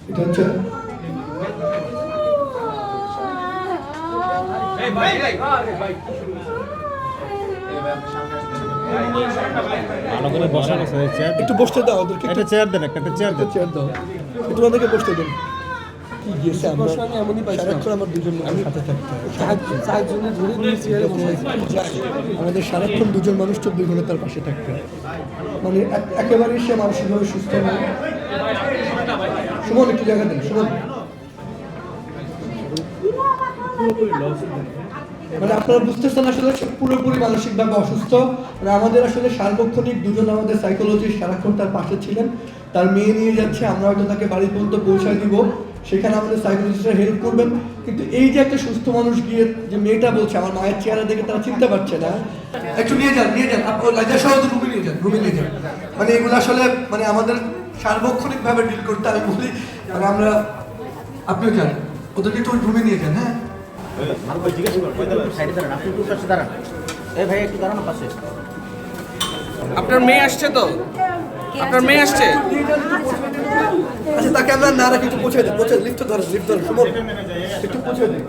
এটা হচ্ছে ভালো করে বসানো আছে চেয়ার একটু বসতে দাও ওদেরকে, একটা চেয়ার দেন একটা চেয়ার দেন চেয়ার দাও, একটু ওদেরকে বসতে দেন। কি গেছে আমরা এমনই সারাক্ষণ আমার দুজন মানুষ সাথে থাকতে হয়, চারজনে ধরে নিয়ে চেয়ারে বসাইছি, আমাদের সারাক্ষণ দুজন মানুষ 24 ঘন্টা তার পাশে থাকতে হয়, মানে একেবারেই সে মানসিকভাবে সুস্থ নয়। সুমন একটু জায়গা দেন, সুমন। মানে আপনারা বুঝতেছেন আসলে সে পুরোপুরি মানসিকভাবে অসুস্থ। মানে আমাদের আসলে সার্বক্ষণিক দুজন আমাদের সাইকোলজিস্ট সারাক্ষণ তার পাশে ছিলেন, তার মেয়ে নিয়ে যাচ্ছে, আমরা হয়তো তাকে বাড়ি পর্যন্ত পৌঁছায় দিব, সেখানে আমাদের সাইকোলজিস্টরা হেল্প করবেন। কিন্তু এই যে একটা সুস্থ মানুষ গিয়ে যে মেয়েটা বলছে আমার মায়ের চেহারা দেখে তারা চিনতে পারছে না, একটু নিয়ে যান লাইজা সহ রুমে নিয়ে যান, রুমে নিয়ে যান। মানে এগুলো আসলে মানে আমাদের সার্বক্ষণিকভাবে ডিল করতে আমি বলি, মানে আমরা আপনিও যান ওদেরকে একটু রুমে নিয়ে যান। হ্যাঁ আপনার মেয়ে আসছে তো, আপনার মেয়ে আসছে। আচ্ছা তাকে আমরা না রাখি একটু পৌঁছে দেন, লিফট ধরেন, সুমন একটু পৌঁছে দেন।